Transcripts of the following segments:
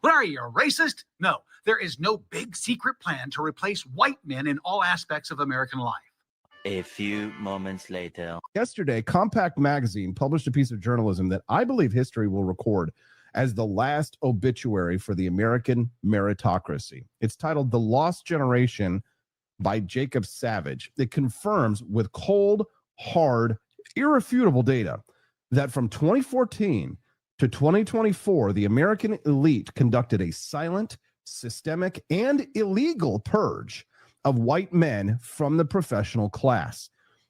What are you, a racist? No, there is no big secret plan to replace white men in all aspects of American life. A few moments later. Yesterday, Compact Magazine published a piece of journalism that I believe history will record as the last obituary for the American meritocracy. It's titled The Lost Generation by Jacob Savage. It confirms with cold, hard, irrefutable data that from 2014 to 2024, the American elite conducted a silent, systemic, and illegal purge of white men from the professional class.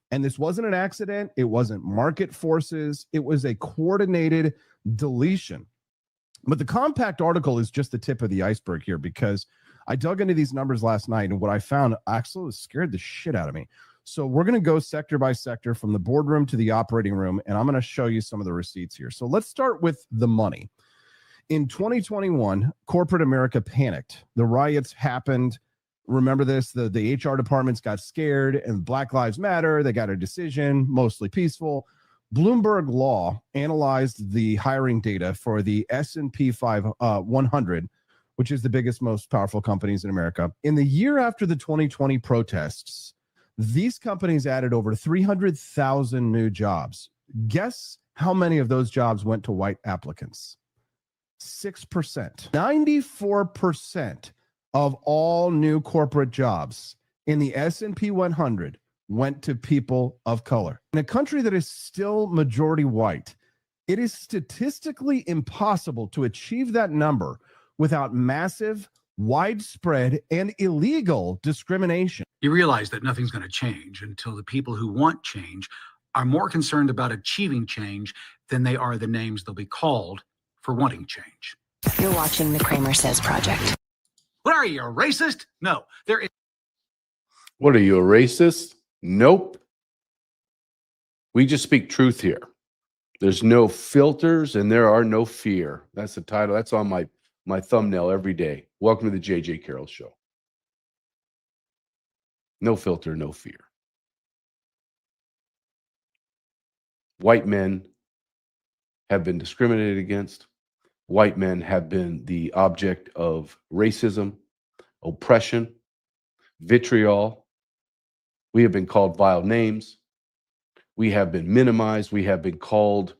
And this wasn't an accident. It wasn't market forces. It was a coordinated deletion. But the Compact article is just the tip of the iceberg here, because I dug into these numbers last night, and what I found actually scared the shit out of me. So we're going to go sector by sector from the boardroom to the operating room, and I'm going to show you some of the receipts here. So let's start with the money. In 2021, corporate America panicked. The riots happened. Remember this, the HR departments got scared, and Black Lives Matter, they got a decision, mostly peaceful. Bloomberg Law analyzed the hiring data for the S&P 100, which is the biggest, most powerful companies in America. In the year after the 2020 protests, these companies added over 300,000 new jobs. Guess how many of those jobs went to white applicants? 6%. 94% of all new corporate jobs in the S&P 100 went to people of color. In a country that is still majority white, it is statistically impossible to achieve that number without massive, widespread, and illegal discrimination. You realize that nothing's going to change until the people who want change are more concerned about achieving change than they are the names they'll be called for wanting change. You're watching the Kramer Says Project. What are you, a racist? No, there is. What are you, a racist? Nope. We just speak truth here. There's no filters and there are no fear. That's the title. That's on my thumbnail every day. Welcome to the JJ Carrell Show. No filter, no fear. White men have been discriminated against. White men have been the object of racism, oppression, vitriol. We have been called vile names. We have been minimized. We have been called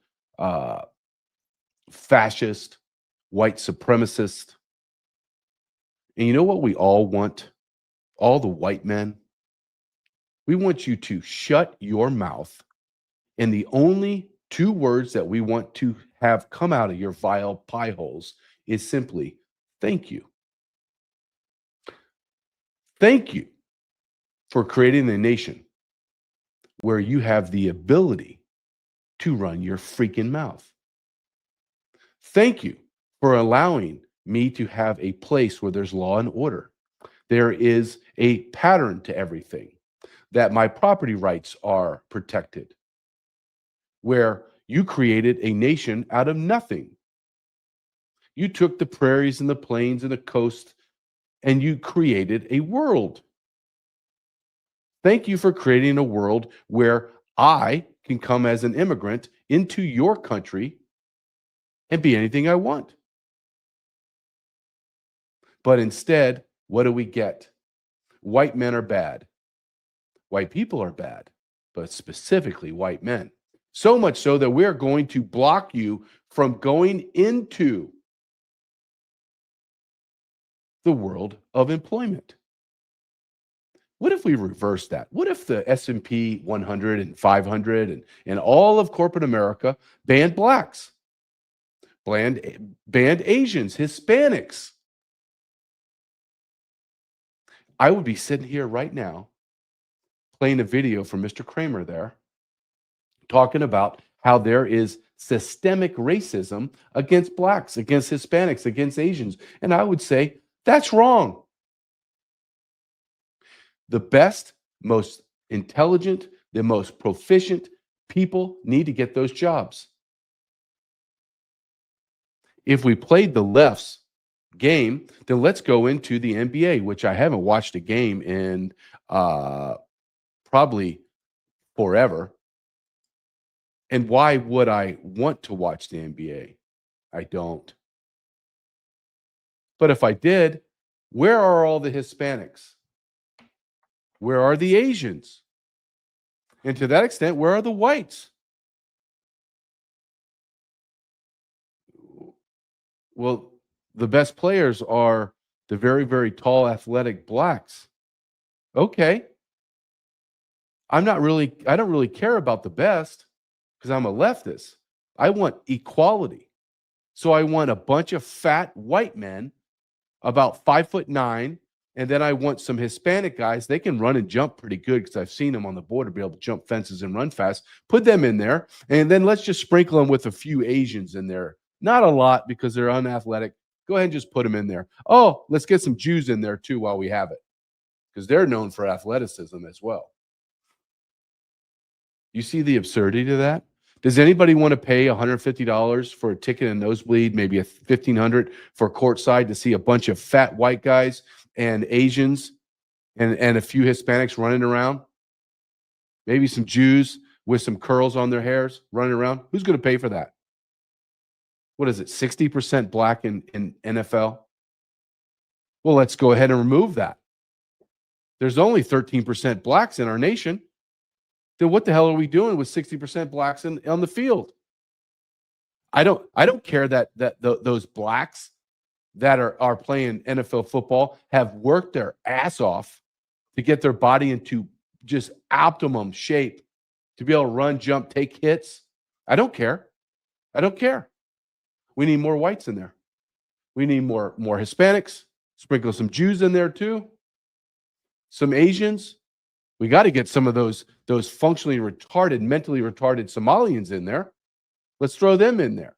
fascist, white supremacist. And you know what we all want? All the white men? We want you to shut your mouth. And the only two words that we want to have come out of your vile pie holes is simply, thank you. Thank you for creating a nation where you have the ability to run your freaking mouth. Thank you for allowing me to have a place where there's law and order. There is a pattern to everything, that my property rights are protected, where you created a nation out of nothing. You took the prairies and the plains and the coast and you created a world. Thank you for creating a world where I can come as an immigrant into your country and be anything I want. But instead, what do we get? White men are bad. White people are bad, but specifically white men. So much so that we're going to block you from going into the world of employment. What if we reverse that? What if the S&P 100 and 500 and all of corporate America banned blacks, banned Asians, Hispanics? I would be sitting here right now playing a video from Mr. Kramer there, talking about how there is systemic racism against blacks, against Hispanics, against Asians. And I would say, that's wrong. The best, most intelligent, the most proficient people need to get those jobs. If we played the left's game, then let's go into the NBA, which I haven't watched a game in probably forever. And why would I want to watch the NBA? I don't. But if I did, where are all the Hispanics? Where are the Asians? And to that extent, where are the whites? Well, the best players are the very, very tall, athletic blacks. Okay. I don't really care about the best because I'm a leftist. I want equality. So I want a bunch of fat white men about 5'9", and then I want some Hispanic guys. They can run and jump pretty good because I've seen them on the border be able to jump fences and run fast. Put them in there, and then let's just sprinkle them with a few Asians in there. Not a lot because they're unathletic. Go ahead and just put them in there. Oh, let's get some Jews in there too while we have it because they're known for athleticism as well. You see the absurdity to that? Does anybody want to pay $150 for a ticket and nosebleed, maybe a $1,500 for courtside to see a bunch of fat white guys and Asians and a few Hispanics running around? Maybe some Jews with some curls on their hairs running around? Who's going to pay for that? What is it, 60% black in NFL? Well, let's go ahead and remove that. There's only 13% blacks in our nation. Then what the hell are we doing with 60% blacks on the field? I don't care that those blacks that are playing NFL football have worked their ass off to get their body into just optimum shape to be able to run, jump, take hits. I don't care. I don't care. We need more whites in there. We need more Hispanics. Sprinkle some Jews in there too. Some Asians. We got to get some of those functionally retarded, mentally retarded Somalians in there. Let's throw them in there.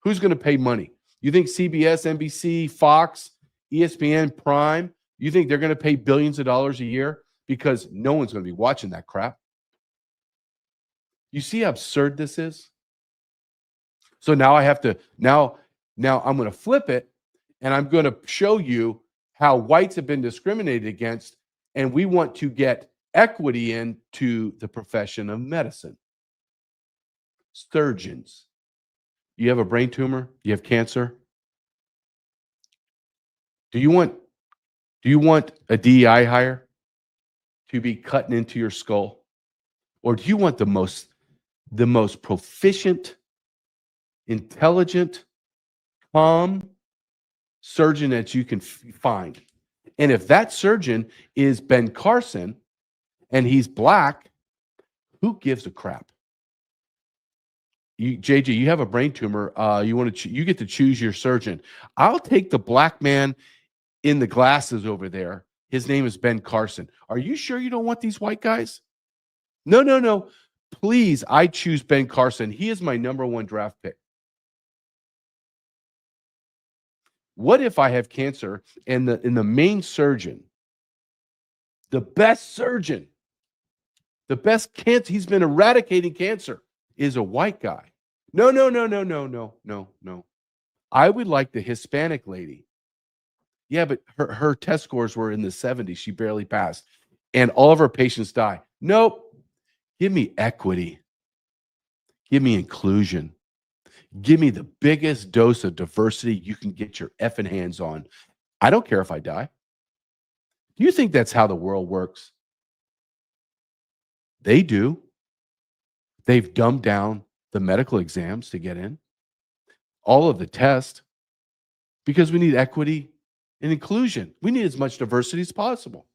Who's going to pay money? You think CBS, NBC, Fox, ESPN, Prime, you think they're going to pay billions of dollars a year? Because no one's going to be watching that crap. You see how absurd this is? So now I have to, now I'm going to flip it, and I'm going to show you how whites have been discriminated against, and we want to get equity into the profession of medicine. Surgeons. You have a brain tumor? You have cancer? Do you want a DEI hire to be cutting into your skull? Or do you want the most proficient, intelligent, calm surgeon that you can find? And if that surgeon is Ben Carson and he's black, who gives a crap? JJ, you have a brain tumor. You get to choose your surgeon. I'll take the black man in the glasses over there. His name is Ben Carson. Are you sure you don't want these white guys? No. Please, I choose Ben Carson. He is my #1 draft pick. What if I have cancer and the main surgeon, the best surgeon, the best cancer, he's been eradicating cancer, is a white guy? No. I would like the Hispanic lady. Yeah, but her test scores were in the 70s. She barely passed. And all of her patients die. Nope. Give me equity. Give me inclusion. Give me the biggest dose of diversity you can get your effing hands on. I don't care if I die. Do you think that's how the world works? They do. They've dumbed down the medical exams to get in, all of the tests, because we need equity and inclusion. We need as much diversity as possible.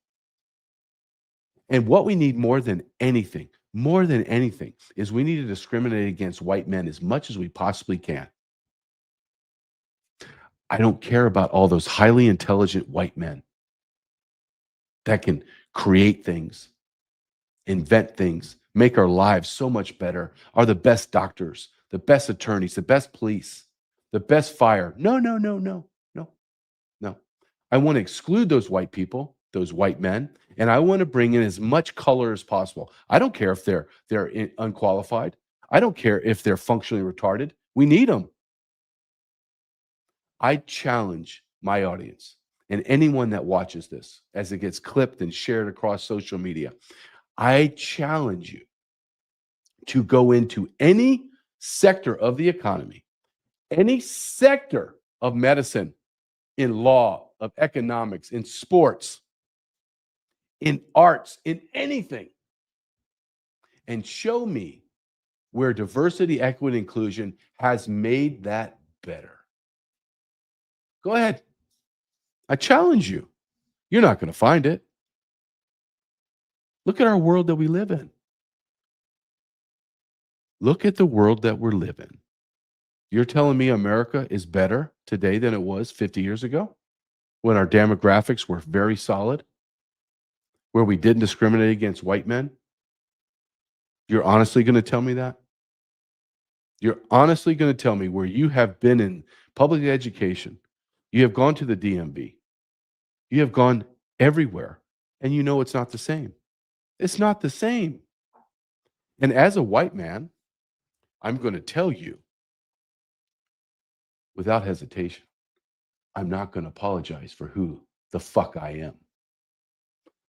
And what we need more than anything, is we need to discriminate against white men as much as we possibly can. I don't care about all those highly intelligent white men that can create things, invent things, make our lives so much better, are the best doctors, the best attorneys, the best police, the best fire. No. I want to exclude those white people, those white men, and I want to bring in as much color as possible. I don't care if they're unqualified. I don't care if they're functionally retarded. We need them. I challenge my audience and anyone that watches this as it gets clipped and shared across social media. I challenge you to go into any sector of the economy, any sector of medicine, in law, of economics, in sports, in arts, in anything, and show me where diversity, equity, inclusion has made that better. Go ahead. I challenge you. You're not going to find it. Look at our world that we live in. Look at the world that we're living. You're telling me America is better today than it was 50 years ago when our demographics were very solid, where we didn't discriminate against white men? You're honestly going to tell me that? You're honestly going to tell me where you have been in public education, you have gone to the DMV, you have gone everywhere, and you know it's not the same. It's not the same. And as a white man, I'm going to tell you without hesitation, I'm not going to apologize for who the fuck I am.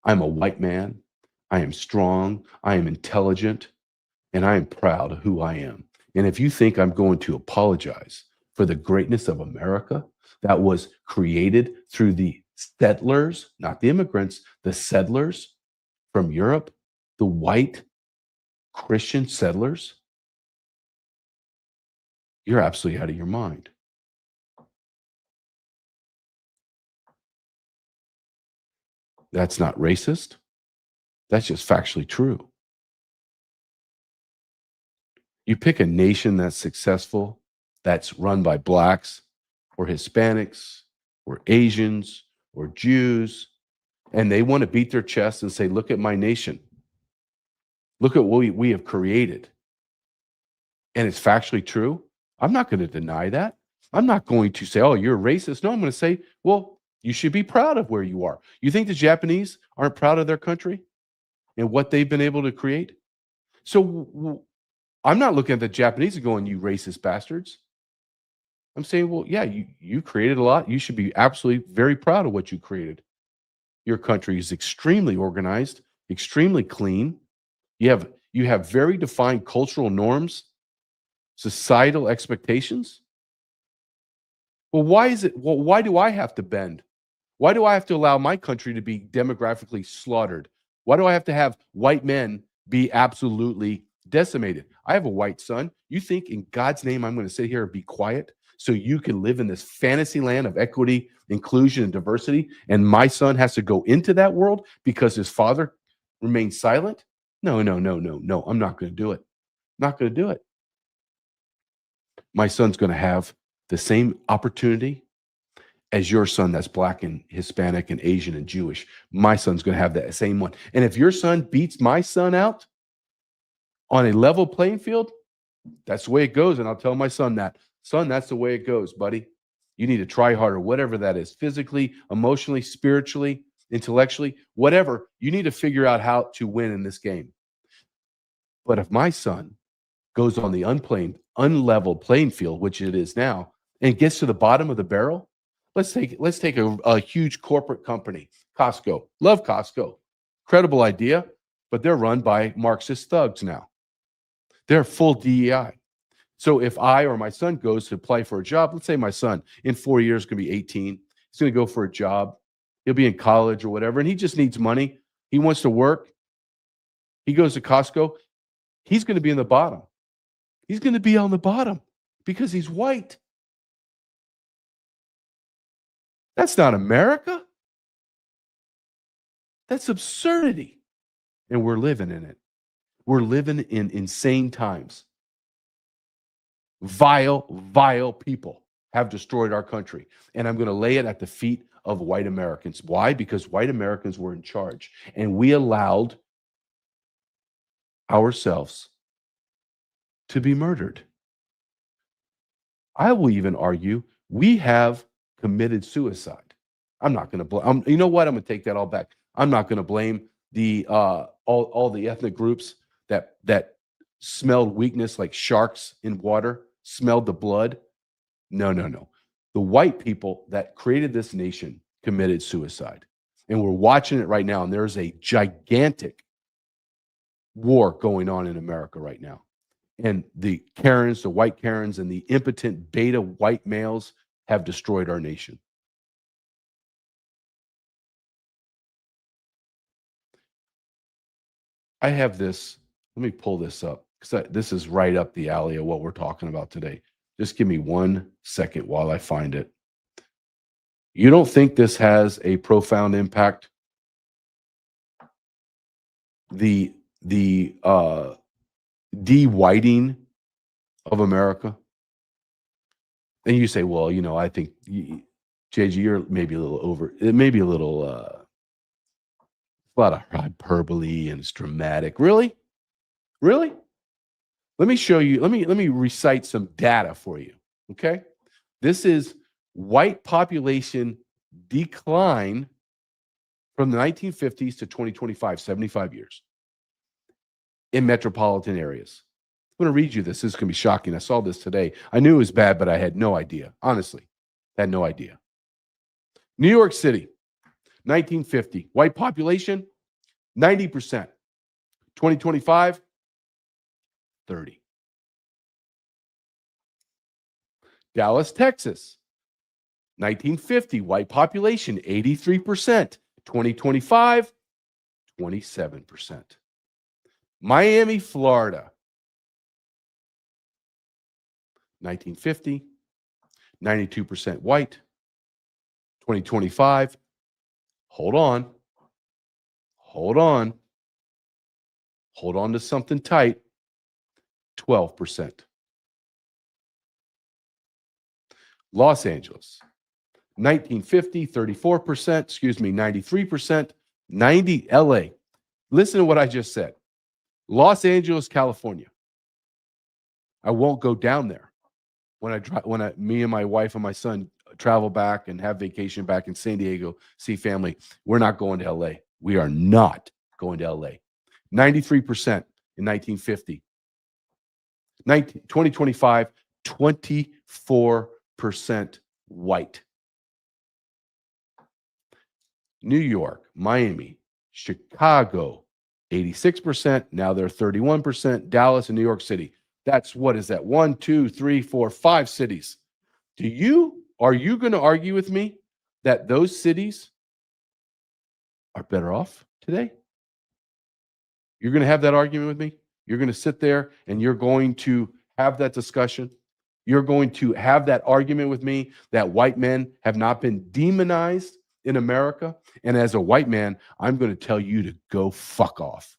I'm a white man. I am strong. I am intelligent. And I am proud of who I am. And if you think I'm going to apologize for the greatness of America that was created through the settlers, not the immigrants, the settlers from Europe, the white Christian settlers, you're absolutely out of your mind. That's not racist. That's just factually true. You pick a nation that's successful, that's run by blacks or Hispanics or Asians or Jews, and they want to beat their chest and say, look at my nation. Look at what we have created. And it's factually true. I'm not going to deny that. I'm not going to say, oh, you're racist. No, I'm going to say, well, you should be proud of where you are. You think the Japanese aren't proud of their country and what they've been able to create? So I'm not looking at the Japanese and going, you racist bastards. I'm saying, well, yeah, you created a lot. You should be absolutely very proud of what you created. Your country is extremely organized, extremely clean. You have very defined cultural norms, societal expectations. Well, why do I have to bend? Why do I have to allow my country to be demographically slaughtered? Why do I have to have white men be absolutely decimated? I have a white son. You think in God's name I'm going to sit here and be quiet so you can live in this fantasy land of equity, inclusion, and diversity, and my son has to go into that world because his father remains silent? No. I'm not going to do it. Not going to do it. My son's going to have the same opportunity as your son that's black and Hispanic and Asian and Jewish. My son's going to have that same one. And if your son beats my son out on a level playing field, that's the way it goes. And I'll tell my son that. Son, that's the way it goes, buddy. You need to try harder, whatever that is, physically, emotionally, spiritually, intellectually, whatever. You need to figure out how to win in this game. But if my son goes on the unleveled playing field, which it is now, and gets to the bottom of the barrel, let's take a huge corporate company, Costco. Love Costco. Credible idea, but they're run by Marxist thugs now. They're full DEI. So if I or my son goes to apply for a job, let's say my son in 4 years is going to be 18. He's going to go for a job. He'll be in college or whatever, and he just needs money. He wants to work. He goes to Costco. He's going to be in the bottom. He's going to be on the bottom because he's white. That's not America. That's absurdity. And we're living in it. We're living in insane times. Vile people have destroyed our country. And I'm going to lay it at the feet of white Americans. Why? Because white Americans were in charge. And we allowed ourselves to be murdered. I will even argue we have committed suicide. I'm not going to blame. You know what? I'm going to take that all back. I'm not going to blame the all the ethnic groups that smelled weakness like sharks in water, smelled the blood. No. The white people that created this nation committed suicide. And we're watching it right now. And there's a gigantic war going on in America right now. And the Karens, the white Karens, and the impotent beta white males have destroyed our nation. I have this. Let me pull this up because this is right up the alley of what we're talking about today. Just give me 1 second while I find it. You don't think this has a profound impact? The de-whiting of America? And you say, well, you know, I think JG, you're maybe a little over. It may be a little a lot of hyperbole and it's dramatic. Really? Really? Let me show you. Let me recite some data for you. Okay? This is white population decline from the 1950s to 2025, 75 years in metropolitan areas. I'm going to read you this. This is going to be shocking. I saw this today. I knew it was bad, but I had no idea. Honestly, I had no idea. New York City, 1950. White population, 90%. 2025, 30. Dallas, Texas, 1950. White population, 83%. 2025, 27%. Miami, Florida, 1950, 92% white. 2025, hold on to something tight, 12%. Los Angeles, 1950, 34%, 93%, 90 LA. Listen to what I just said. Los Angeles, California. I won't go down there. Me and my wife and my son travel back and have vacation back in San Diego, see family, we're not going to LA. We are not going to LA. 93% in 1950. 2025, 24% white. New York, Miami, Chicago, 86%. Now they're 31%. Dallas and New York City. That's what is that? 1, 2, 3, 4, 5 cities. Are you going to argue with me that those cities are better off today? You're going to have that argument with me? You're going to sit there and you're going to have that discussion? You're going to have that argument with me that white men have not been demonized in America? And as a white man, I'm going to tell you to go fuck off.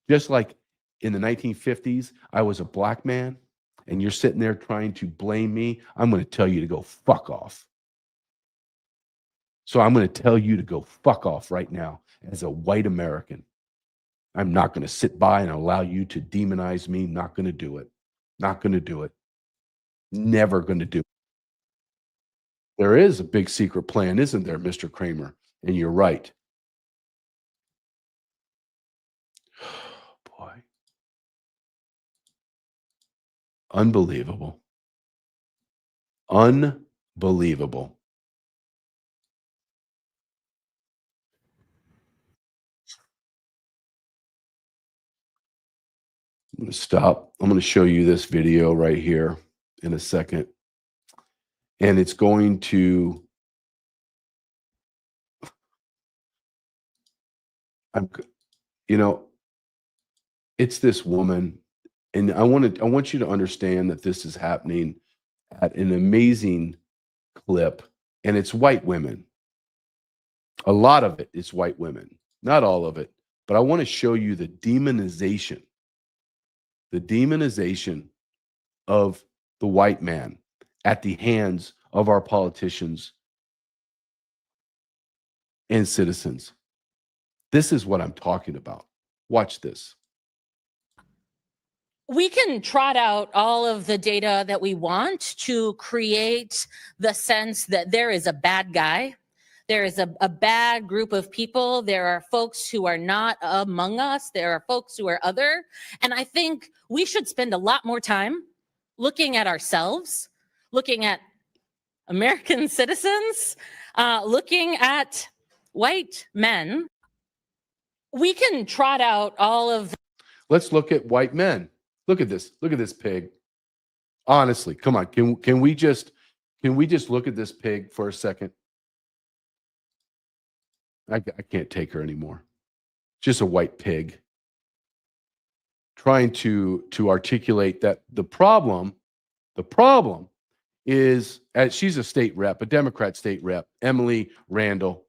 Just like in the 1950s, I was a black man, and you're sitting there trying to blame me, I'm going to tell you to go fuck off. So I'm going to tell you to go fuck off right now as a white American. I'm not going to sit by and allow you to demonize me. Not going to do it. Not going to do it. Never going to do it. There is a big secret plan, isn't there, Mr. Kramer? And you're right. Boy. Unbelievable. Unbelievable. I'm going to stop. I'm going to show you this video right here in a second. And it's going to, it's this woman. And I want you to understand that this is happening at an amazing clip. And it's white women. A lot of it is white women. Not all of it. But I want to show you the demonization of the white man at the hands of our politicians and citizens. This is what I'm talking about. Watch this. We can trot out all of the data that we want to create the sense that there is a bad guy. There is a bad group of people. There are folks who are not among us. There are folks who are other. And I think we should spend a lot more time looking at ourselves, looking at American citizens, looking at white men. We can trot out all of. Let's look at white men. Look at this. Look at this pig. Honestly, come on. Can we just look at this pig for a second? I can't take her anymore. just a white pig, trying to articulate that the problem is, she's a state rep, a Democrat state rep, Emily Randall,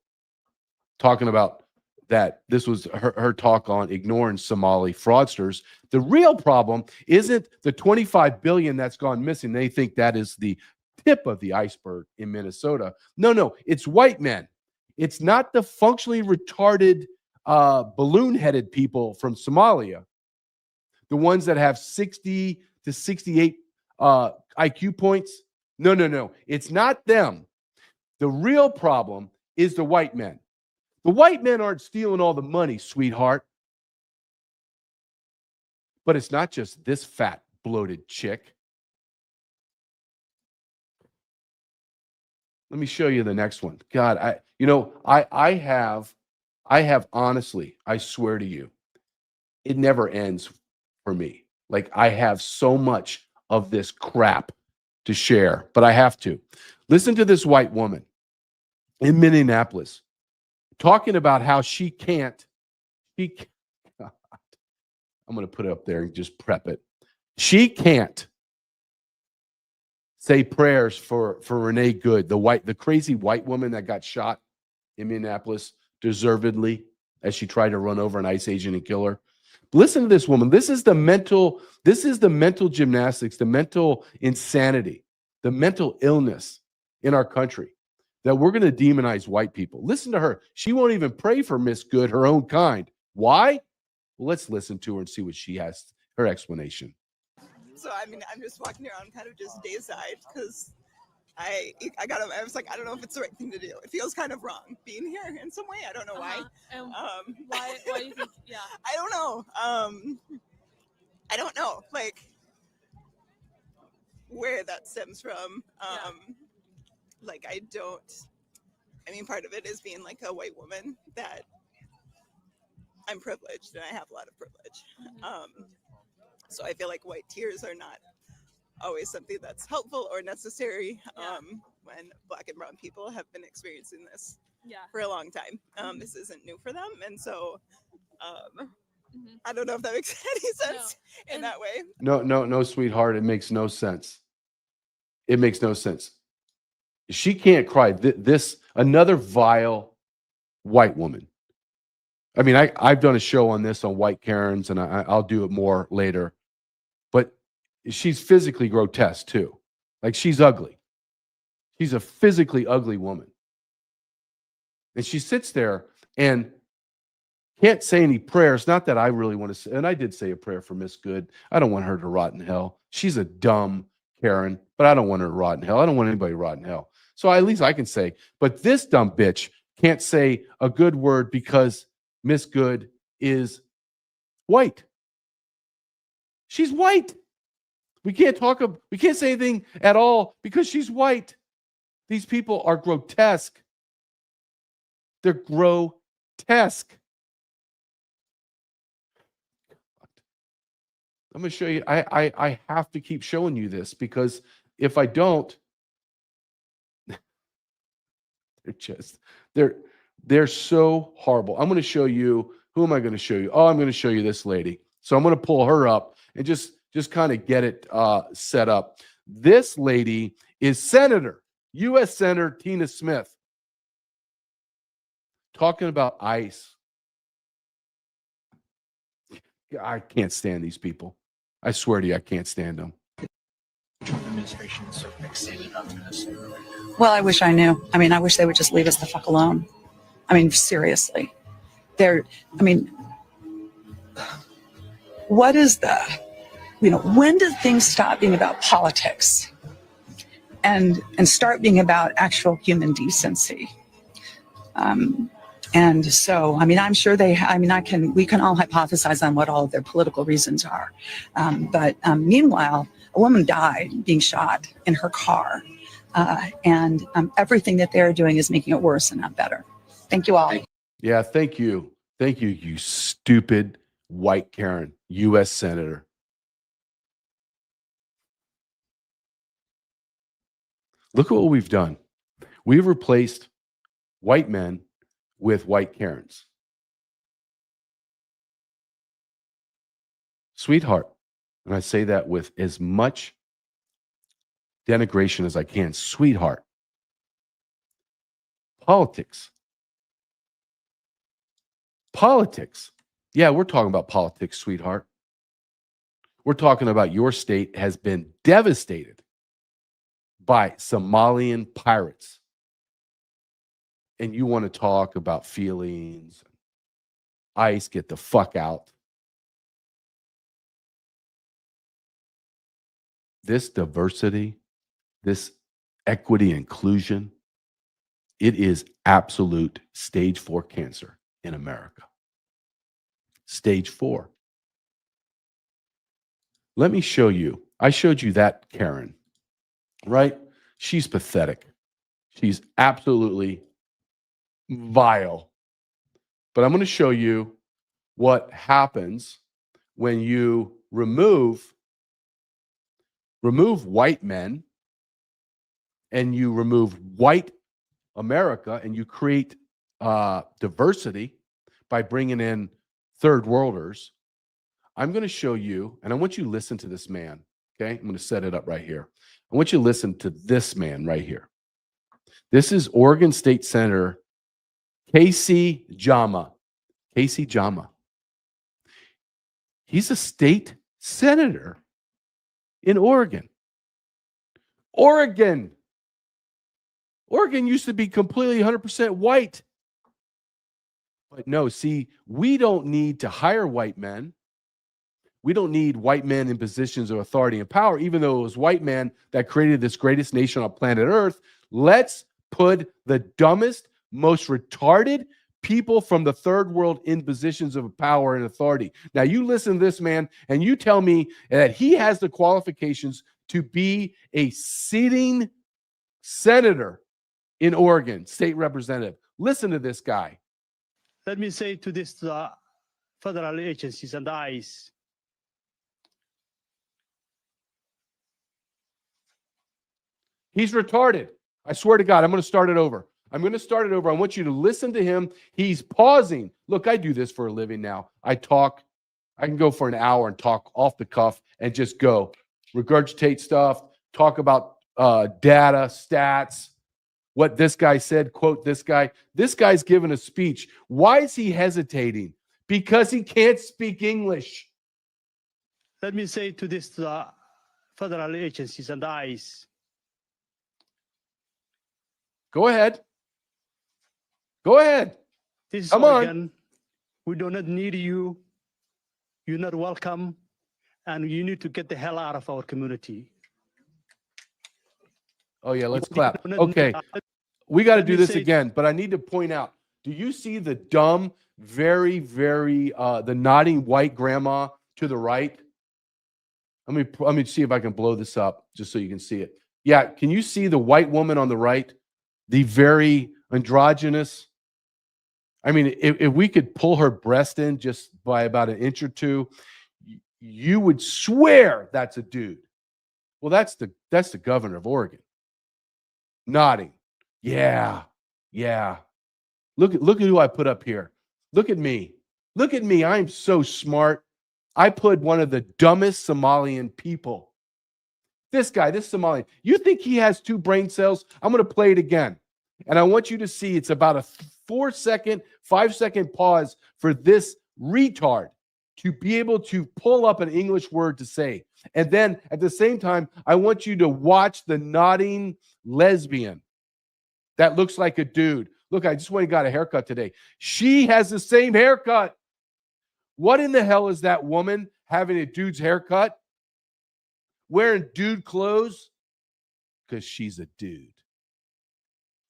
talking about that this was her talk on ignoring Somali fraudsters. The real problem isn't the 25 billion that's gone missing. They think that is the tip of the iceberg in Minnesota. No, it's white men. It's not the functionally retarded balloon-headed people from Somalia, the ones that have 60 to 68 IQ points. No. It's not them. The real problem is the white men. The white men aren't stealing all the money, sweetheart. But it's not just this fat, bloated chick. Let me show you the next one. God, I have honestly, I swear to you, it never ends for me. Like, I have so much of this crap to share, but I have to. Listen to this white woman in Minneapolis talking about how I'm going to put it up there and just prep it. She can't say prayers for Renee Good, the crazy white woman that got shot in Minneapolis, deservedly, as she tried to run over an ICE agent and kill her. Listen to this woman. This is the mental gymnastics, the mental insanity, the mental illness in our country, that we're going to demonize white people. Listen to her. She won't even pray for Miss Good, her own kind. Why? Well, let's listen to her and see what she has, her explanation. So, I mean, I'm just walking around kind of just dazed-eyed because I was like, I don't know if it's the right thing to do. It feels kind of wrong being here in some way. I don't know why. And why do you think, yeah. I don't know. I don't know, like, where that stems from. Like, part of it is being like a white woman, that I'm privileged and I have a lot of privilege. So I feel like white tears are not always something that's helpful or necessary when Black and brown people have been experiencing this for a long time. This isn't new for them. And so I don't know if that makes any sense in that way. No, sweetheart. It makes no sense. It makes no sense. She can't cry. This another vile white woman. I mean, I've done a show on this on white Karens, and I'll do it more later. But she's physically grotesque too. Like, she's ugly. She's a physically ugly woman. And she sits there and can't say any prayers. Not that I really want to say, and I did say a prayer for Miss Good. I don't want her to rot in hell. She's a dumb Karen, but I don't want her to rot in hell. I don't want anybody to rot in hell. So at least I can say, but this dumb bitch can't say a good word because Miss Good is white. She's white. We can't say anything at all because she's white. These people are grotesque. They're grotesque. I'm going to show you. I have to keep showing you this, because if I don't, they're so horrible. I'm going to show you. Who am I going to show you? Oh, I'm going to show you this lady. So I'm going to pull her up and just kind of get it set up. This lady is U.S. Senator Tina Smith, talking about ICE. I can't stand these people. I swear to you, I can't stand them. Administration is so fixated on this. Well, I wish I knew. I mean, I wish they would just leave us the fuck alone. I mean, seriously. What is when do things stop being about politics and start being about actual human decency? And so, I mean, I'm sure we can all hypothesize on what all of their political reasons are. But meanwhile, a woman died being shot in her car. And everything that they're doing is making it worse and not better. Thank you all. Yeah, thank you. Thank you, you stupid white Karen, U.S. Senator. Look at what we've done. We've replaced white men with white Karens. Sweetheart. And I say that with as much denigration as I can. Sweetheart. Politics. Politics. Yeah, we're talking about politics, sweetheart. We're talking about your state has been devastated by Somalian pirates. And you want to talk about feelings. ICE, get the fuck out. This diversity, this equity and inclusion, it is absolute stage 4 cancer in America. Stage 4. Let me show you. I showed you that Karen, right? She's pathetic. She's absolutely vile. But I'm going to show you what happens when you remove white men and you remove white America and you create diversity by bringing in third worlders. I'm going to show you, and I want you to listen to this man, okay? I'm going to set it up right here. I want you to listen to this man right here. This is Oregon State Senator Casey Jama. Casey Jama. He's a state senator in Oregon. Oregon used to be completely 100% white. But no, see, we don't need to hire white men. We don't need white men in positions of authority and power, even though it was white men that created this greatest nation on planet Earth. Let's put the dumbest, most retarded people from the third world in positions of power and authority. Now, you listen to this man and you tell me that he has the qualifications to be a sitting senator in Oregon, state representative. Listen to this guy. Let me say to this federal agencies and ICE. He's retarded. I swear to God, I'm going to start it over. I want you to listen to him. He's pausing. Look, I do this for a living now. I talk. I can go for an hour and talk off the cuff and just go regurgitate stuff, talk about data, stats, what this guy said, quote this guy. This guy's giving a speech. Why is he hesitating? Because he can't speak English. Let me say to this federal agencies and ICE. Go ahead. Go ahead. This is Come Oregon. on. We do not need you. You're not welcome. And you need to get the hell out of our community. Oh, yeah, let's clap. Okay. We got to do this again, but I need to point out, do you see the dumb, very, very, the nodding white grandma to the right? Let me see if I can blow this up just so you can see it. Yeah, can you see the white woman on the right? The very androgynous. I mean, if we could pull her breast in just by about an inch or two, you would swear that's a dude. Well, that's the governor of Oregon. Nodding. Yeah. Look at who I put up here. Look at me. Look at me. I'm so smart. I put one of the dumbest Somalian people. This guy, this Somalian. You think he has 2 brain cells? I'm going to play it again. And I want you to see it's about a 4-second, 5-second pause for this retard to be able to pull up an English word to say. And then at the same time, I want you to watch the nodding lesbian that looks like a dude. Look, I just went and got a haircut today. She has the same haircut. What in the hell is that woman having a dude's haircut? Wearing dude clothes? Because she's a dude.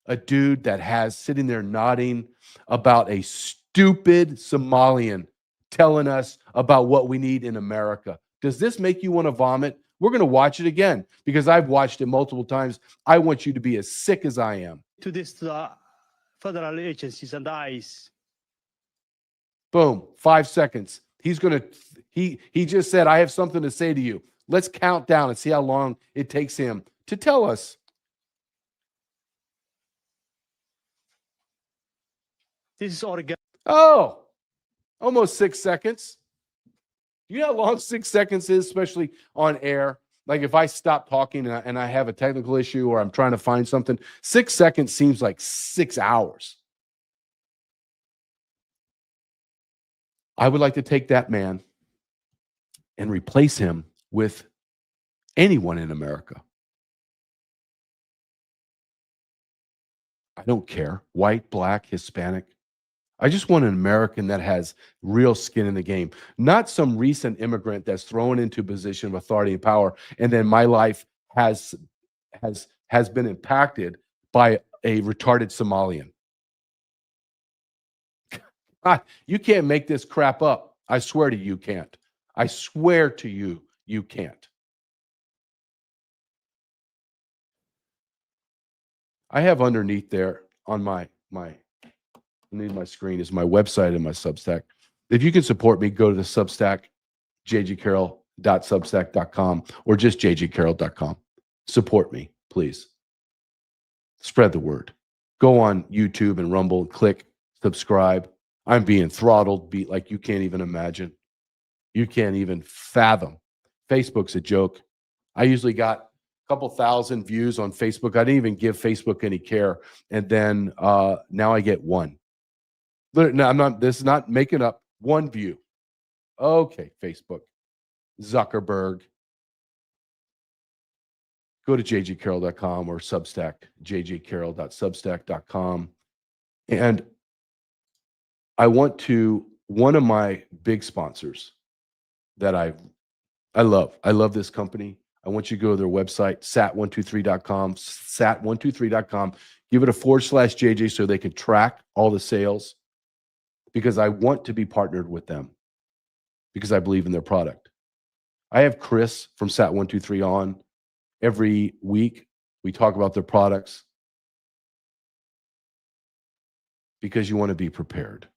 A dude that has sitting there nodding about a stupid Somalian telling us about what we need in America. Does this make you want to vomit? We're going to watch it again because I've watched it multiple times. I want you to be as sick as I am. To this federal agencies and ICE. Boom, 5 seconds. He just said, I have something to say to you. Let's count down and see how long it takes him to tell us. This is Oregon. Oh, almost 6 seconds. Do you know how long 6 seconds is, especially on air? Like if I stop talking and I have a technical issue or I'm trying to find something, 6 seconds seems like 6 hours. I would like to take that man and replace him with anyone in America. I don't care. White, black, Hispanic. I just want an American that has real skin in the game, not some recent immigrant that's thrown into a position of authority and power, and then my life has been impacted by a retarded Somalian. God, you can't make this crap up. I swear to you, can't. I swear to you, you can't. I have underneath there on my underneath my screen is my website and my Substack. If you can support me, go to the Substack, jgcarrell.substack.com or just jgcarrell.com. Support me, please. Spread the word. Go on YouTube and Rumble and click subscribe. I'm being throttled, beat like you can't even imagine. You can't even fathom. Facebook's a joke. I usually got a couple thousand views on Facebook. I didn't even give Facebook any care. And then now I get one. No, I'm not, this is not making up, one view. Okay, Facebook. Zuckerberg. Go to jgcarrell.com or Substack, jgcarrell.substack.com. And I want to, one of my big sponsors that I love this company. I want you to go to their website, sat123.com, sat123.com. Give it a /JJ so they can track all the sales, because I want to be partnered with them because I believe in their product. I have Chris from Sat123 on every week. We talk about their products because you want to be prepared.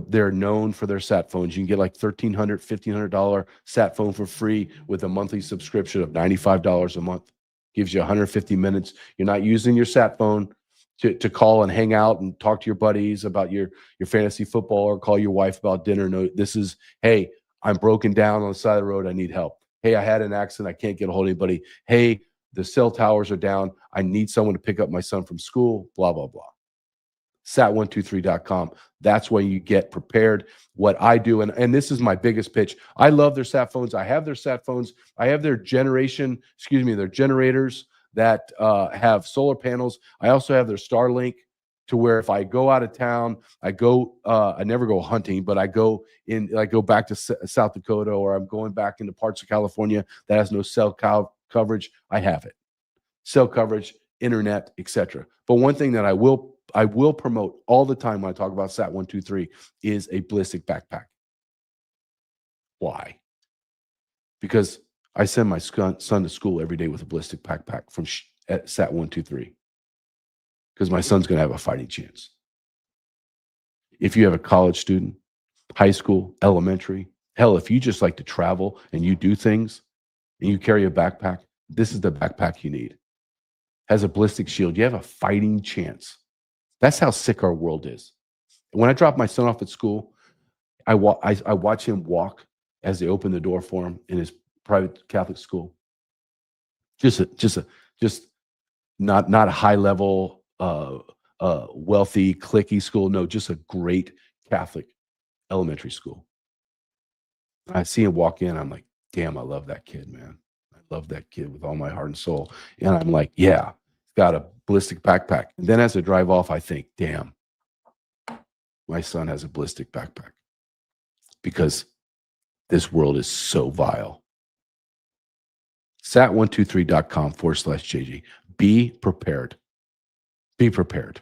They're known for their sat phones. You can get like $1,300, $1,500 sat phone for free with a monthly subscription of $95 a month. Gives you 150 minutes. You're not using your sat phone to call and hang out and talk to your buddies about your fantasy football or call your wife about dinner. No, this is, hey, I'm broken down on the side of the road. I need help. Hey, I had an accident. I can't get a hold of anybody. Hey, the cell towers are down. I need someone to pick up my son from school, blah, blah, blah. Sat123.com. That's where you get prepared. What I do, and this is my biggest pitch. I love their sat phones. I have their sat phones. I have their their generators that have solar panels. I also have their Starlink, to where if I go out of town, I never go hunting, but I go back to South Dakota, or I'm going back into parts of California that has no cell coverage. I have it. Cell coverage, internet, etc. But one thing that I will promote all the time when I talk about Sat123 is a ballistic backpack. Why? Because I send my son to school every day with a ballistic backpack from Sat123, because my son's going to have a fighting chance. If you have a college student, high school, elementary, hell, if you just like to travel and you do things and you carry a backpack, this is the backpack you need. Has a ballistic shield. You have a fighting chance. That's how sick our world is. When I drop my son off at school, I watch him walk as they open the door for him in his private Catholic school. Just not a high level, wealthy, cliquey school. No, just a great Catholic elementary school. I see him walk in. I'm like, damn, I love that kid, man. I love that kid with all my heart and soul. And I'm like, yeah, got a ballistic backpack. And then as I drive off, I think, damn, my son has a ballistic backpack, because this world is so vile. Sat123.com /JG. Be prepared. Be prepared.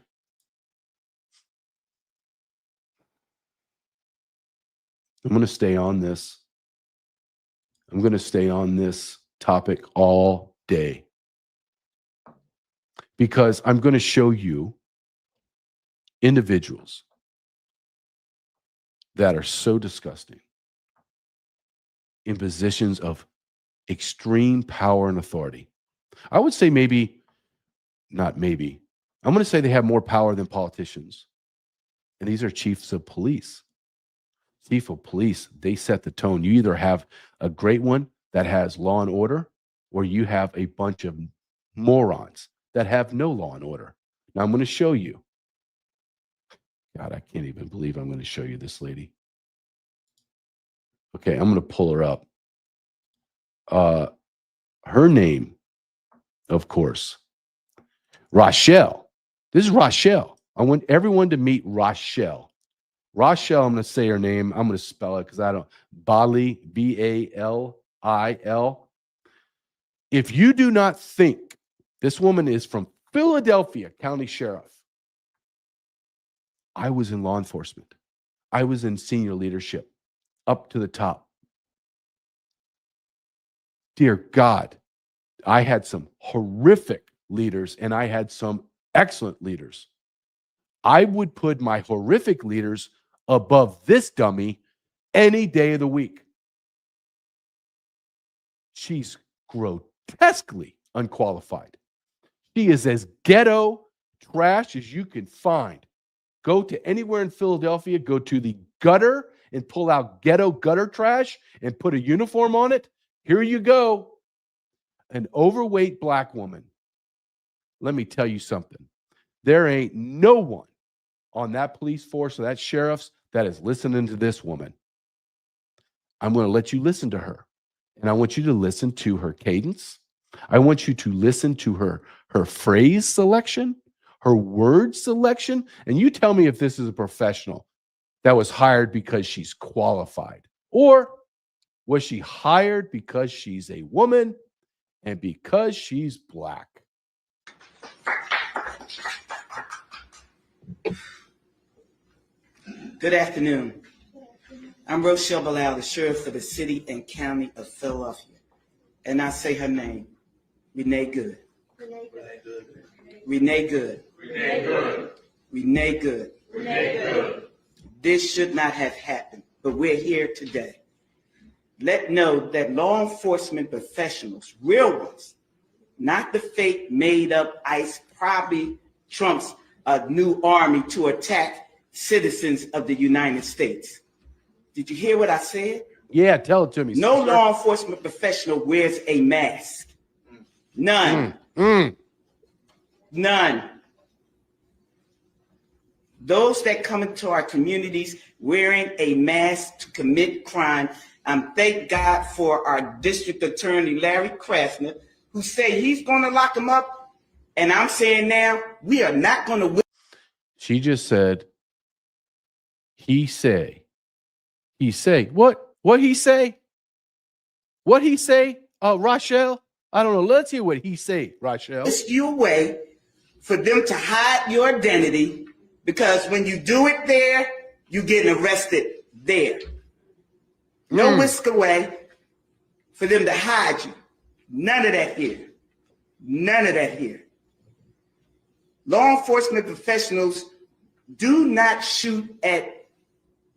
I'm going to stay on this. I'm going to stay on this topic all day, because I'm going to show you individuals that are so disgusting in positions of extreme power and authority. I would say I'm going to say they have more power than politicians. And these are chiefs of police. chief of police, they set the tone. You either have a great one that has law and order, or you have a bunch of morons that have no law and order. Now I'm going to show you. God, I can't even believe I'm going to show you this lady. Okay, I'm going to pull her up. Her name, of course, Rochelle. This is Rochelle. I want everyone to meet Rochelle. Rochelle, I'm going to say her name. I'm going to spell it because I don't. Balil, B-A-L-I-L. If you do not think this woman is from Philadelphia County Sheriff, I was in law enforcement. I was in senior leadership, up to the top. Dear God, I had some horrific leaders and I had some excellent leaders. I would put my horrific leaders above this dummy any day of the week. She's grotesquely unqualified. She is as ghetto trash as you can find. Go to anywhere in Philadelphia, go to the gutter and pull out ghetto gutter trash and put a uniform on it. Here you go. An overweight black woman. Let me tell you something. There ain't no one on that police force or that sheriff's that is listening to this woman. I'm going to let you listen to her. And I want you to listen to her cadence. I want you to listen to her phrase selection, her word selection. And you tell me if this is a professional that was hired because she's qualified, or was she hired because she's a woman and because she's black? Good afternoon. I'm Rochelle Balil, the sheriff for the city and county of Philadelphia. And I say her name, Renee Good. Renee Good. Renee Good. Renee Good. Renee Good. Renee Good. This should not have happened, but we're here today. Let know that law enforcement professionals, real ones, not the fake made up ICE, probably Trump's new army to attack citizens of the United States. Did you hear what I said? Yeah, tell it to me. No law enforcement professional wears a mask. None. None. Those that come into our communities wearing a mask to commit crime, thank God for our district attorney, Larry Krasner, who say he's going to lock them up. And I'm saying now, we are not going to. She just said, he say. What he say? What he say, Rochelle? I don't know. Let's hear what he say, Rochelle. It's your way for them to hide your identity, because when you do it there, you're getting arrested there. No whisk away for them to hide you. None of that here. None of that here. Law enforcement professionals do not shoot at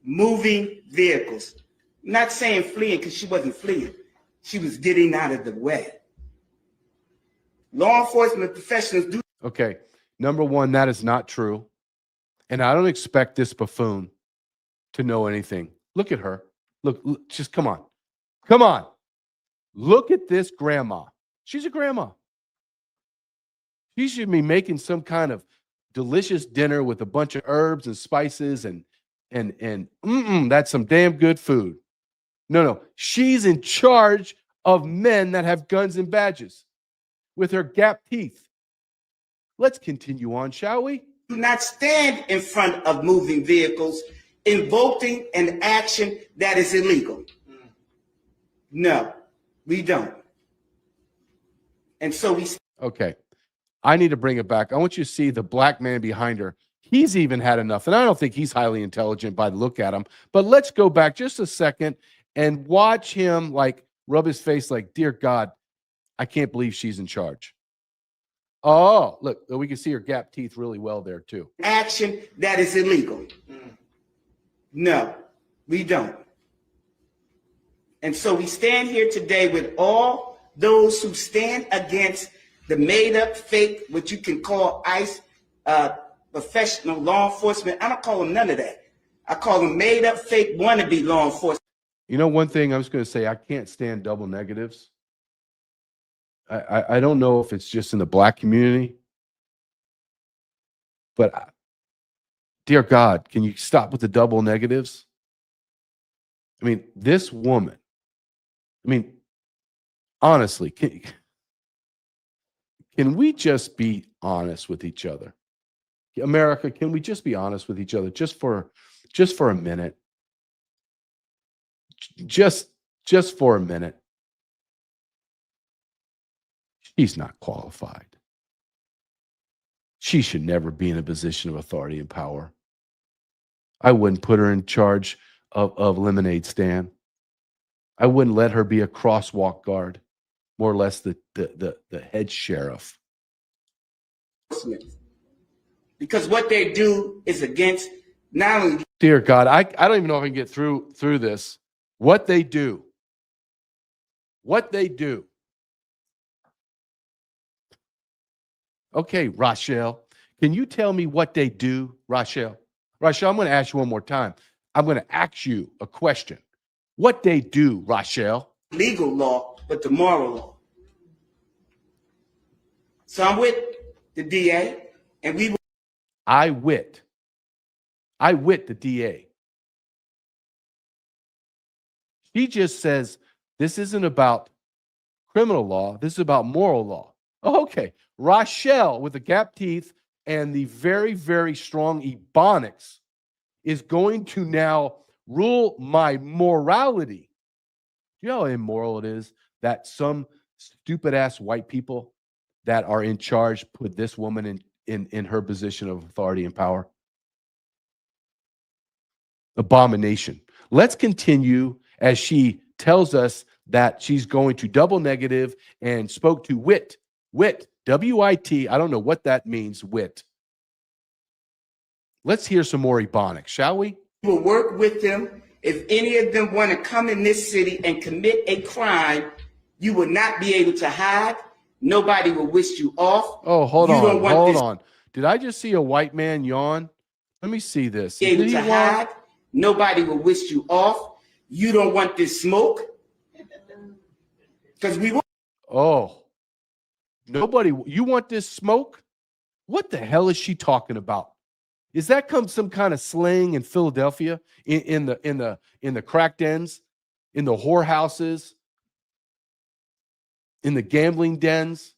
moving vehicles. I'm not saying fleeing, because she wasn't fleeing. She was getting out of the way. Law enforcement professionals do. Okay. Number one, that is not true. And I don't expect this buffoon to know anything. Look at her. Look, just come on. Come on. Look at this grandma. She's a grandma. She should be making some kind of delicious dinner with a bunch of herbs and spices and that's some damn good food. No. She's in charge of men that have guns and badges with her gap teeth. Let's continue on, shall we? Do not stand in front of moving vehicles invoking an action that is illegal. No, we don't. And so we. Okay. I need to bring it back. I want you to see the black man behind her. He's even had enough. And I don't think he's highly intelligent by the look at him. But let's go back just a second and watch him like rub his face like, dear God, I can't believe she's in charge. Oh, look, we can see her gap teeth really well there too. Action that is illegal. No, we don't. And so we stand here today with all those who stand against the made up fake, what you can call ICE, professional law enforcement. I don't call them none of that. I call them made up fake wannabe law enforcement. You know, one thing I was going to say, I can't stand double negatives. I don't know if it's just in the black community, but dear God, can you stop with the double negatives? I mean, this woman, I mean, honestly, can we just be honest with each other? America, can we just be honest with each other just for a minute? Just for a minute. She's not qualified. She should never be in a position of authority and power. I wouldn't put her in charge of lemonade stand. I wouldn't let her be a crosswalk guard, more or less the head sheriff. Because what they do is against not only. Dear God, I don't even know if I can get through this. What they do. What they do. Okay, Rochelle, can you tell me what they do, Rochelle? Rochelle, I'm going to ask you one more time. I'm going to ask you a question. What they do, Rochelle? Legal law, but the moral law. So I'm with the DA, and we. I wit the DA. He just says this isn't about criminal law. This is about moral law. Okay. Rochelle with the gap teeth and the very, very strong ebonics is going to now rule my morality. You know how immoral it is that some stupid ass white people that are in charge put this woman in her position of authority and power? Abomination. Let's continue as she tells us that she's going to double negative and spoke to wit, W-I-T. I don't know what that means, wit. Let's hear some more ebonics, shall we? We will work with them. If any of them want to come in this city and commit a crime, you will not be able to hide. Nobody will wish you off. Oh, hold on. Did I just see a white man yawn? Let me see this. Able to hide. Nobody will wish you off. You don't want this smoke. Because we want. Oh. Nobody, you want this smoke? What the hell is she talking about? Is that some kind of slang in Philadelphia, in the crack dens, in the whorehouses, in the gambling dens?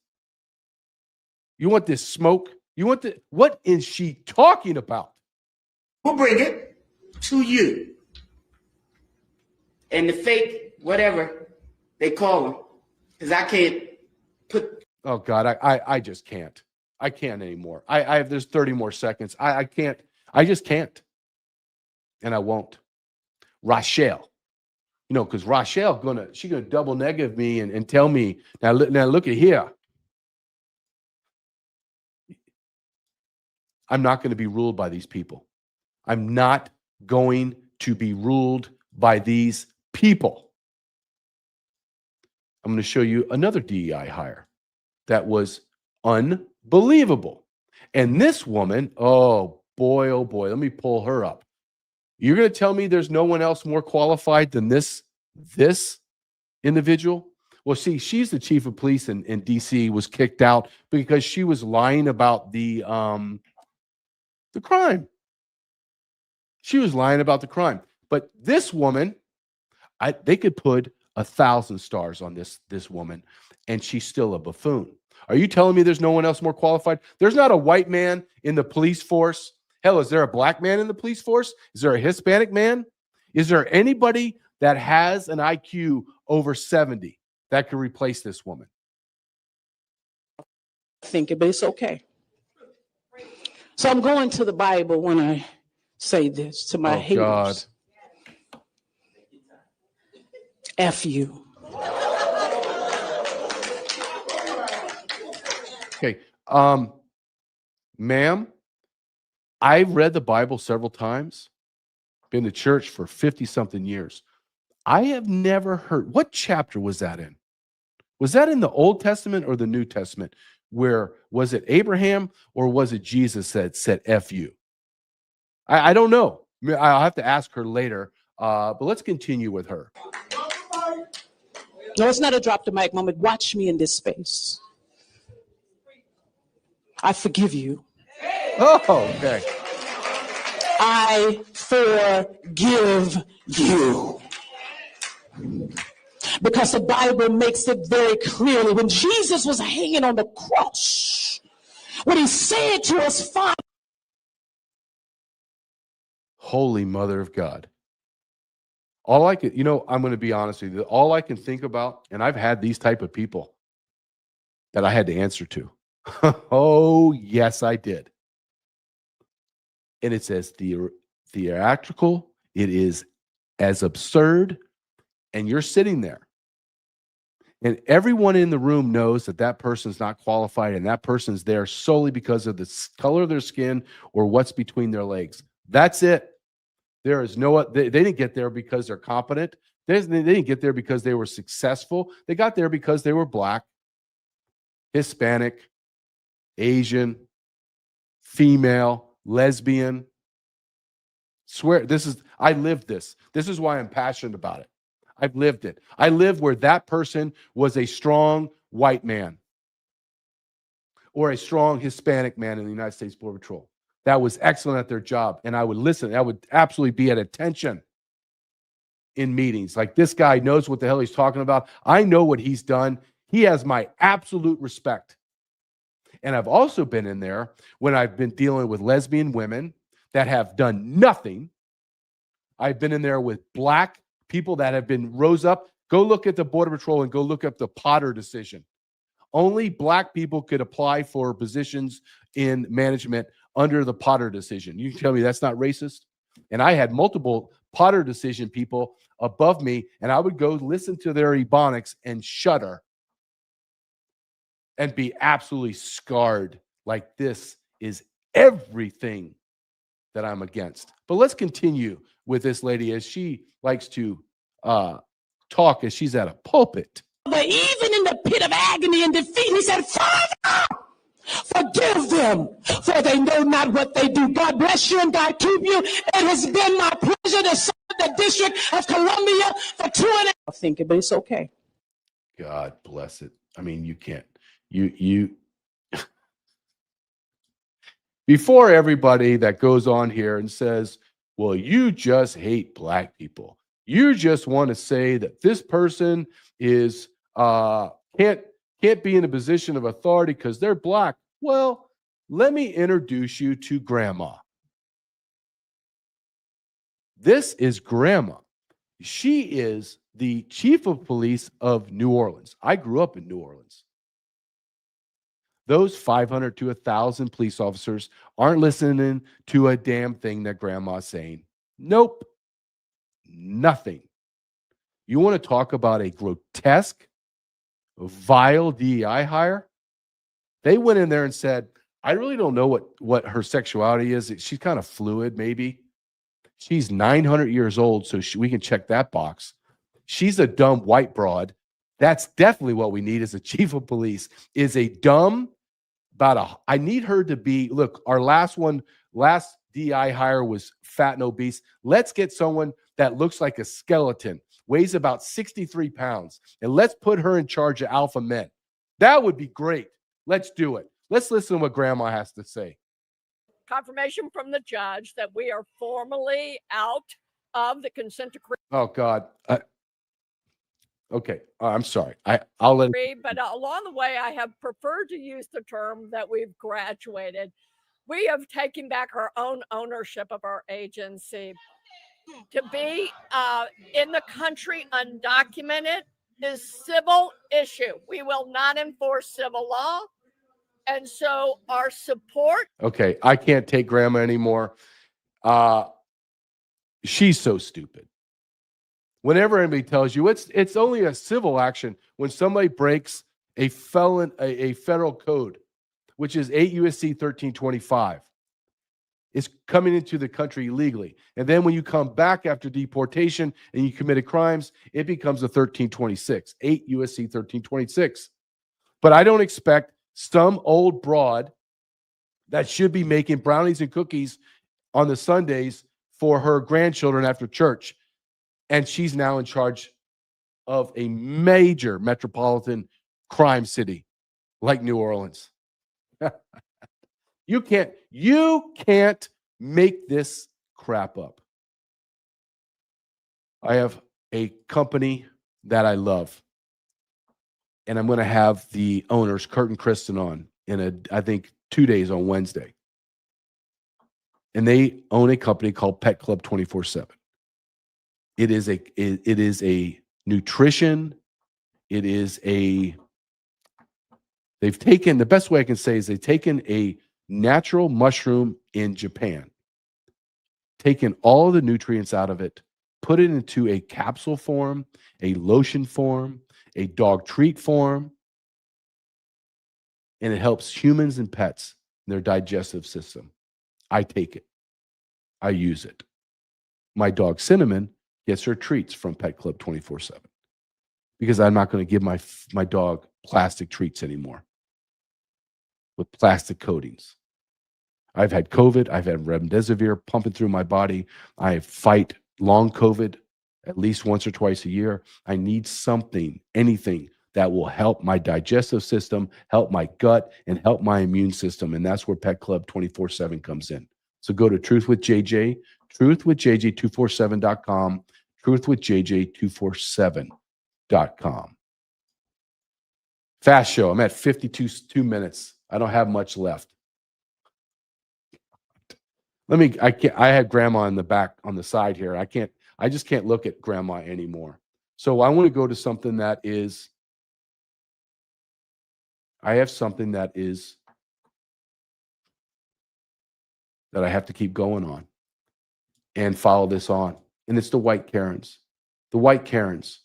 You want this smoke? You want the, what is she talking about? We'll bring it to you. And the fake, whatever they call them, because I can't put. Oh God, I just can't. I can't anymore. I have, there's 30 more seconds. I can't. I just can't. And I won't. Rochelle, you know, because Rochelle she's gonna double negative me and tell me now look at here. I'm not going to be ruled by these people. I'm not going to be ruled by these people. I'm going to show you another DEI hire that was unbelievable. And this woman, oh boy, let me pull her up. You're going to tell me there's no one else more qualified than this individual? Well, see, she's the chief of police in DC, was kicked out because she was lying about the crime. She was lying about the crime. But this woman, they could put 1,000 stars on this woman, and she's still a buffoon. Are you telling me there's no one else more qualified? There's not a white man in the police force. Hell, is there a black man in the police force? Is there a Hispanic man? Is there anybody that has an IQ over 70 that could replace this woman? I think it, but it's okay. So I'm going to the Bible when I say this to my haters. God. F you. Okay. Ma'am, I've read the Bible several times, been to church for 50-something years. I have never heard, what chapter was that in? Was that in the Old Testament or the New Testament? Where, was it Abraham or was it Jesus that said F you? I don't know. I'll have to ask her later, but let's continue with her. No, it's not a drop the mic moment. Watch me in this space. I forgive you. Oh, okay. I forgive you. Because the Bible makes it very clearly. When Jesus was hanging on the cross, what he said to us, Father. Holy Mother of God. All I could, I'm going to be honest with you. All I can think about, and I've had these type of people that I had to answer to. Oh, yes, I did. And it's as theatrical, it is as absurd, and you're sitting there. And everyone in the room knows that that person's not qualified, and that person's there solely because of the color of their skin or what's between their legs. That's it. There is they didn't get there because they're competent. They didn't get there because they were successful. They got there because they were Black, Hispanic, Asian, female, lesbian. Swear, I lived this. This is why I'm passionate about it. I've lived it. I lived where that person was a strong white man or a strong Hispanic man in the United States Border Patrol that was excellent at their job. And I would listen. I would absolutely be at attention in meetings. Like, this guy knows what the hell he's talking about. I know what he's done. He has my absolute respect. And I've also been in there when I've been dealing with lesbian women that have done nothing. I've been in there with Black people that have been rose up. Go look at the Border Patrol and go look up the Potter decision. Only Black people could apply for positions in management under the Potter decision. You can tell me that's not racist? And I had multiple Potter decision people above me, and I would go listen to their ebonics and shudder and be absolutely scarred, like this is everything that I'm against. But let's continue with this lady as she likes to talk as she's at a pulpit. But even in the pit of agony and defeat, he said, Father, forgive them, for they know not what they do. God bless you and God keep you. It has been my pleasure to serve the District of Columbia for 2.5 I think, but it's okay. God bless it. I mean, you can't. You before everybody that goes on here and says, well, you just hate Black people. You just want to say that this person is can't be in a position of authority because they're Black. Well, let me introduce you to Grandma. This is Grandma. She is the chief of police of New Orleans. I grew up in New Orleans. Those 500 to 1,000 police officers aren't listening to a damn thing that Grandma's saying. Nope. Nothing. You want to talk about a grotesque, vile DEI hire? They went in there and said, I really don't know what her sexuality is. She's kind of fluid, maybe. She's 900 years old, so we can check that box. She's a dumb white broad. That's definitely what we need as a chief of police, is a dumb, I need her to be, look, our last DI hire was fat and obese. Let's get someone that looks like a skeleton, weighs about 63 pounds, and let's put her in charge of alpha men. That would be great. Let's do it. Let's listen to what Grandma has to say. Confirmation from the judge that we are formally out of the consent decree. Oh, God. Okay. I'm sorry. I'll let it. But along the way, I have preferred to use the term that we've graduated. We have taken back our own ownership of our agency. To be in the country undocumented is civil issue. We will not enforce civil law. And so our support. Okay. I can't take Grandma anymore. She's so stupid. Whenever anybody tells you it's only a civil action when somebody breaks a federal code, which is 8 USC 1325, is coming into the country illegally. And then when you come back after deportation and you committed crimes, it becomes a 1326, 8 USC 1326. But I don't expect some old broad that should be making brownies and cookies on the Sundays for her grandchildren after church. And she's now in charge of a major metropolitan crime city like New Orleans. You can't make this crap up. I have a company that I love, and I'm going to have the owners, Kurt and Kristen, on in I think 2 days on Wednesday. And they own a company called Pet Club 24/7. It is a nutrition. They've taken, the best way I can say is they've taken a natural mushroom in Japan, taken all the nutrients out of it, put it into a capsule form, a lotion form, a dog treat form, and it helps humans and pets in their digestive system. I take it. I use it. My dog Cinnamon gets her treats from Pet Club 24/7 because I'm not going to give my dog plastic treats anymore with plastic coatings. I've had COVID. I've had remdesivir pumping through my body. I fight long COVID at least once or twice a year. I need something, anything that will help my digestive system, help my gut, and help my immune system. And that's where Pet Club 24/7 comes in. So go to truthwithjj, truthwithjj247.com, truthwithjj247.com. Fast show. I'm at 52 minutes. I don't have much left. I had grandma in the back on the side here. I just can't look at grandma anymore. So I want to go to something that is, I have something that I have to keep going on and follow this on. And it's the white Karens. The white Karens.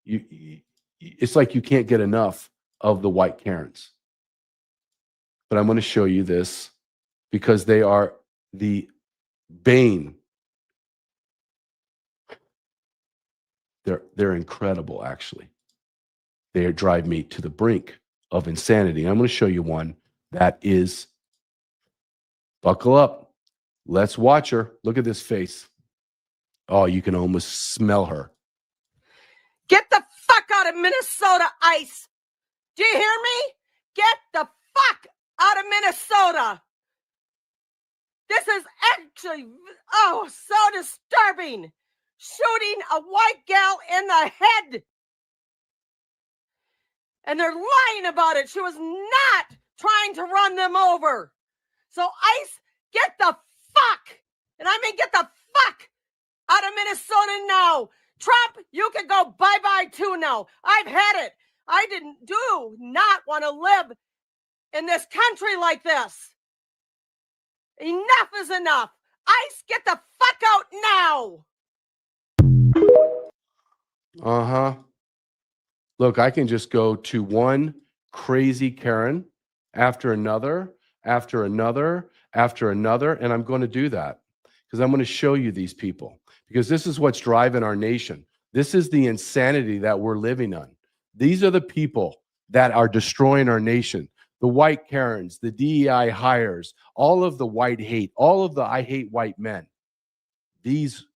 It's like you can't get enough of the white Karens. But I'm going to show you this because they are the bane. They're incredible, actually. They drive me to the brink of insanity. I'm going to show you one that is, buckle up. Let's watch her. Look at this face. Oh, you can almost smell her. Get the fuck out of Minnesota, ICE. Do you hear me? Get the fuck out of Minnesota. This is actually, so disturbing. Shooting a white gal in the head. And they're lying about it. She was not trying to run them over. So ICE, get the fuck, and I mean get the fuck out of Minnesota now. Trump, you can go bye-bye too now. I've had it. I do not want to live in this country like this. Enough is enough. ICE, get the fuck out now. Uh-huh. Look, I can just go to one crazy Karen after another, after another, after another, and I'm going to do that because I'm going to show you these people because this is what's driving our nation. This is the insanity that we're living on. These are the people that are destroying our nation. The white Karens, the DEI hires, all of the white hate, all of the I hate white men. These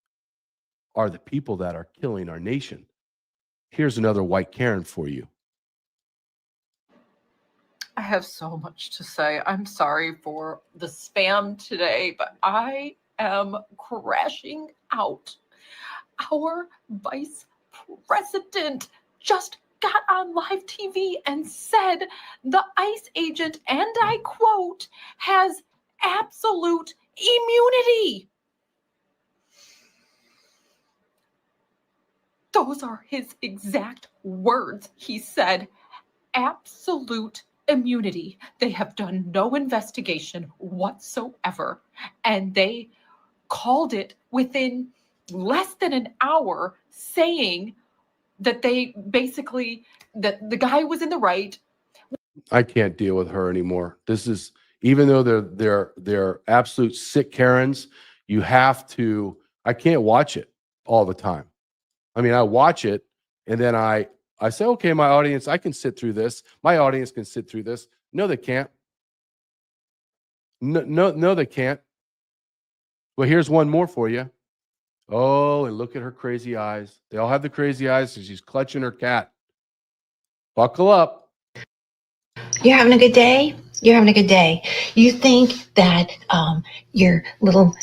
are the people that are killing our nation. Here's another white Karen for you. I have so much to say. I'm sorry for the spam today, but I am crashing out. Our vice president just got on live TV and said the ICE agent, and I quote, has absolute immunity. Those are his exact words. He said, absolute immunity. They have done no investigation whatsoever. And they called it within less than an hour, saying that they basically, that the guy was in the right. I can't deal with her anymore. This is, even though they're absolute sick Karens, you have to, I can't watch it all the time. I mean, I watch it and then I say, okay, my audience, I can sit through this. My audience can sit through this. No, they can't. No, they can't. Well, here's one more for you. Oh, and look at her crazy eyes. They all have the crazy eyes, so she's clutching her cat. Buckle up. You're having a good day? You're having a good day. You think that your little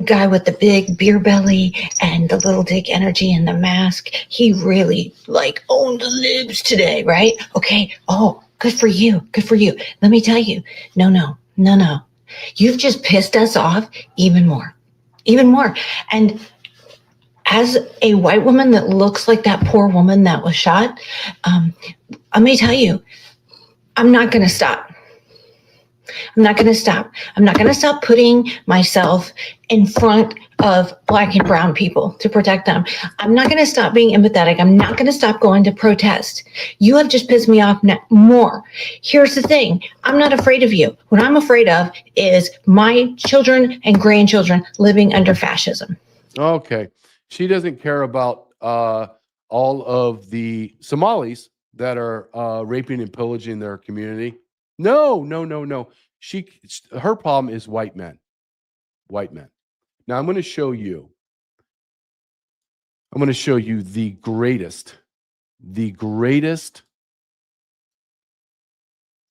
guy with the big beer belly and the little dick energy and the mask, he really like owned the libs today, right? Okay. Oh, good for you. Good for you. Let me tell you. No. You've just pissed us off even more. Even more. And as a white woman that looks like that poor woman that was shot, let me tell you, I'm not going to stop. I'm not going to stop. I'm not going to stop putting myself in front of Black and brown people to protect them. I'm not going to stop being empathetic. I'm not going to stop going to protest. You have just pissed me off more. Here's the thing. I'm not afraid of you. What I'm afraid of is my children and grandchildren living under fascism. Okay. She doesn't care about all of the Somalis that are raping and pillaging their community. No. Her problem is white men. White men. Now I'm going to show you the greatest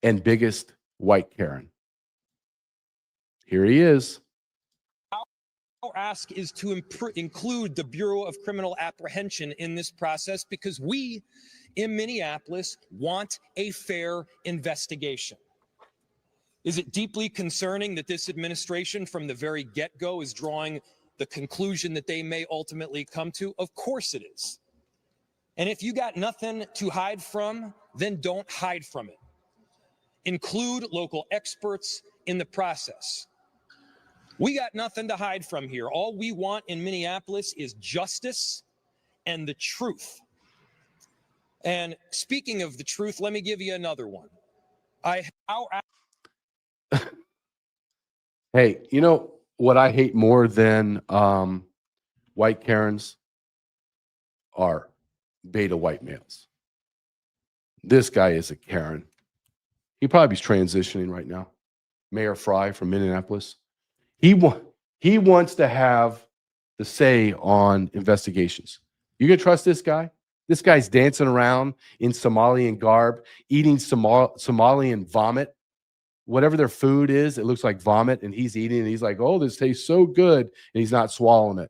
and biggest white Karen. Here he is. Our ask is to include the Bureau of Criminal Apprehension in this process because we in Minneapolis want a fair investigation. Is it deeply concerning that this administration from the very get-go is drawing the conclusion that they may ultimately come to? Of course it is. And if you got nothing to hide from, then don't hide from it. Include local experts in the process. We got nothing to hide from here. All we want in Minneapolis is justice and the truth. And speaking of the truth, let me give you another one. Hey, you know what I hate more than white Karens are beta white males. This guy is a Karen. He probably is transitioning right now. Mayor Fry from Minneapolis. He wants to have the say on investigations. You gonna trust this guy? This guy's dancing around in Somalian garb, eating Somalian vomit. Whatever their food is, it looks like vomit, and he's eating, and he's like, oh, this tastes so good, and he's not swallowing it.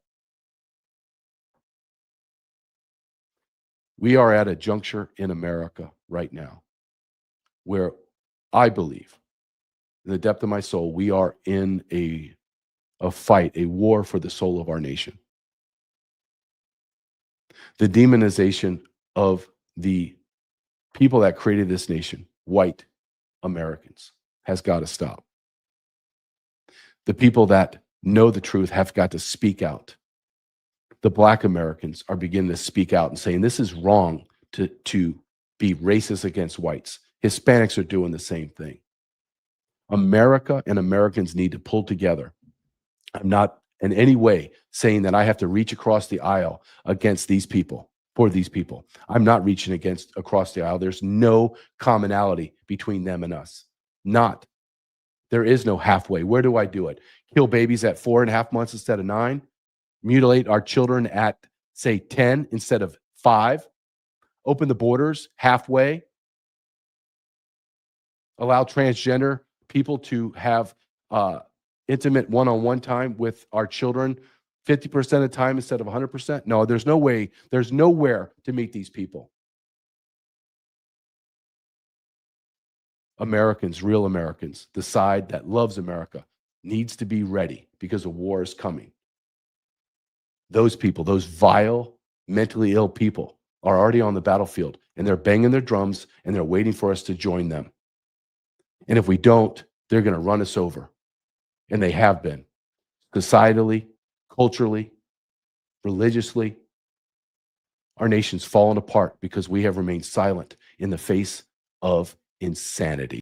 We are at a juncture in America right now where I believe, in the depth of my soul, we are in a fight, a war for the soul of our nation. The demonization of the people that created this nation, white Americans, has got to stop. The people that know the truth have got to speak out. The Black Americans are beginning to speak out and saying this is wrong to be racist against whites. Hispanics are doing the same thing. America and Americans need to pull together. I'm not in any way saying that I have to reach across the aisle against these people, for these people. I'm not reaching across the aisle. There's no commonality between them and us. Not. There is no halfway. Where do I do it? Kill babies at 4.5 months instead of 9? Mutilate our children at, say, 10 instead of 5? Open the borders halfway? Allow transgender people to have intimate one-on-one time with our children 50% of the time instead of 100%? No, there's no way. There's nowhere to meet these people. Americans, real Americans, the side that loves America, needs to be ready because a war is coming. Those people, those vile, mentally ill people are already on the battlefield, and they're banging their drums, and they're waiting for us to join them. And if we don't, they're going to run us over. And they have been. Societally, culturally, religiously, our nation's fallen apart because we have remained silent in the face of insanity.